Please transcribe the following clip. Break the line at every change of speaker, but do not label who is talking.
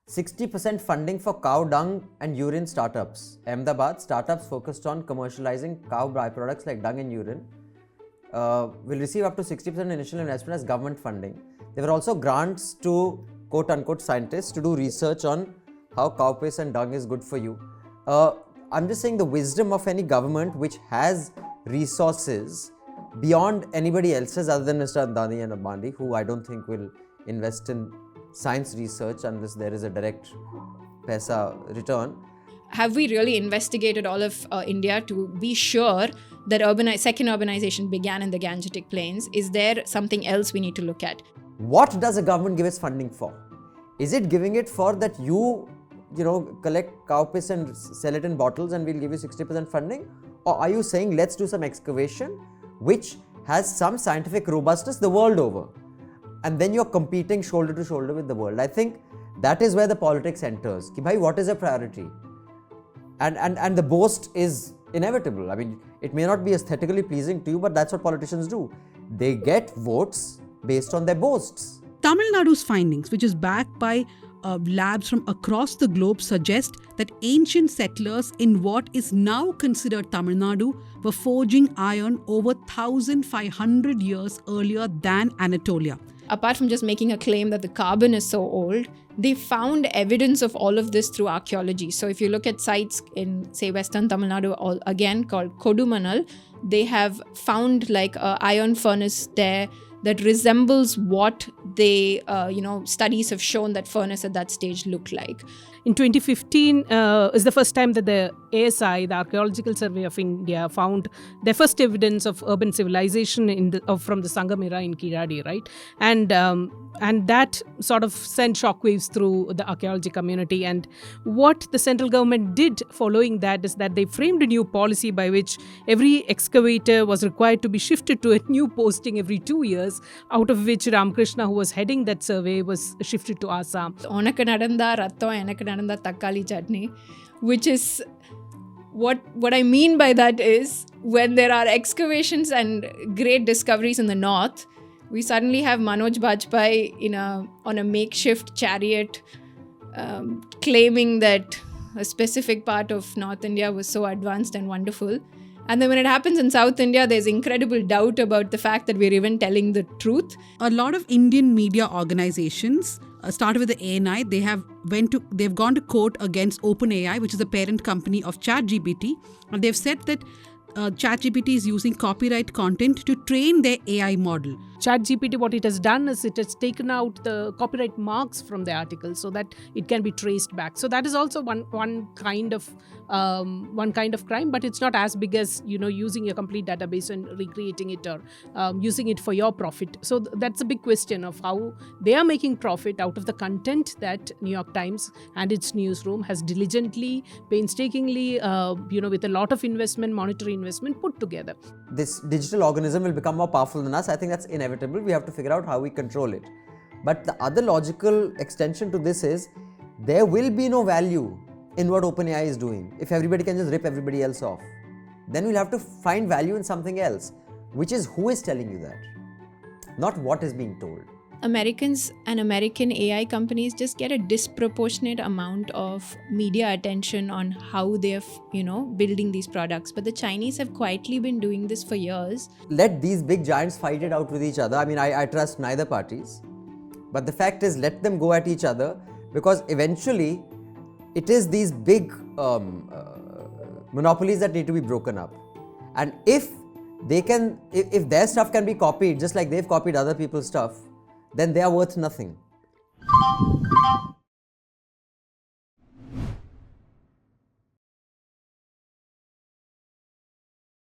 60% funding for cow dung and urine startups. Ahmedabad, startups focused on commercializing cow byproducts like dung and urine will receive up to 60% initial investment as government funding. There were also grants to quote-unquote scientists to do research on how cow piss and dung is good for you. I'm just saying the wisdom of any government which has resources beyond anybody else's other than Mr. Adani and Ambani, who I don't think will invest in science research unless there is a direct paisa return.
Have we really investigated all of India to be sure that second urbanization began in the Gangetic Plains? Is there something else we need to look at?
What does a government give its funding for? Is it giving it for that you collect cow piss and sell it in bottles and we'll give you 60% funding? Or are you saying let's do some excavation which has some scientific robustness the world over? And then you're competing shoulder to shoulder with the world. I think that is where the politics enters. Ki bhai, what is a priority? And the boast is inevitable. I mean, it may not be aesthetically pleasing to you, but that's what politicians do. They get votes based on their boasts.
Tamil Nadu's findings, which is backed by labs from across the globe, suggest that ancient settlers in what is now considered Tamil Nadu were forging iron over 1,500 years earlier than Anatolia.
Apart from just making a claim that the carbon is so old, they found evidence of all of this through archaeology. So if you look at sites in, say, Western Tamil Nadu, again called Kodumanal, they have found like an iron furnace there that resembles what they, studies have shown that furnace at that stage looked like.
In 2015 is the first time that the ASI, the Archaeological Survey of India, found the first evidence of urban civilization from the Sangam era in Kiradi, right? And that sort of sent shockwaves through the archaeology community. And what the central government did following that is that they framed a new policy by which every excavator was required to be shifted to a new posting every 2 years, out of which Ramakrishna, who was heading that survey, was shifted to Assam.
Onakku nadanda rattam enakku nadanda takkali chutney, which is what I mean by that is when there are excavations and great discoveries in the north, we suddenly have Manoj Bajpayee on a makeshift chariot claiming that a specific part of North India was so advanced and wonderful. And then when it happens in South India, there's incredible doubt about the fact that we're even telling the truth.
A lot of Indian media organizations, started with the ANI, they've gone to court against OpenAI, which is the parent company of ChatGPT, and they've said that ChatGPT is using copyright content to train their AI model.
ChatGPT, what it has done is it has taken out the copyright marks from the article so that it can be traced back. So that is also one kind of crime, but it's not as big as using a complete database and recreating it or using it for your profit. So that's a big question of how they are making profit out of the content that New York Times and its newsroom has diligently, painstakingly, with a lot of investment, monetary investment put together.
This digital organism will become more powerful than us. I think that's inevitable. We have to figure out how we control it. But the other logical extension to this is there will be no value in what OpenAI is doing if everybody can just rip everybody else off. Then we'll have to find value in something else, which is who is telling you that, not what is being told.
Americans and American AI companies just get a disproportionate amount of media attention on how they're, building these products. But the Chinese have quietly been doing this for years.
Let these big giants fight it out with each other. I mean, I trust neither parties. But the fact is, let them go at each other, because eventually it is these big monopolies that need to be broken up. And if their stuff can be copied, just like they've copied other people's stuff, then they are worth nothing.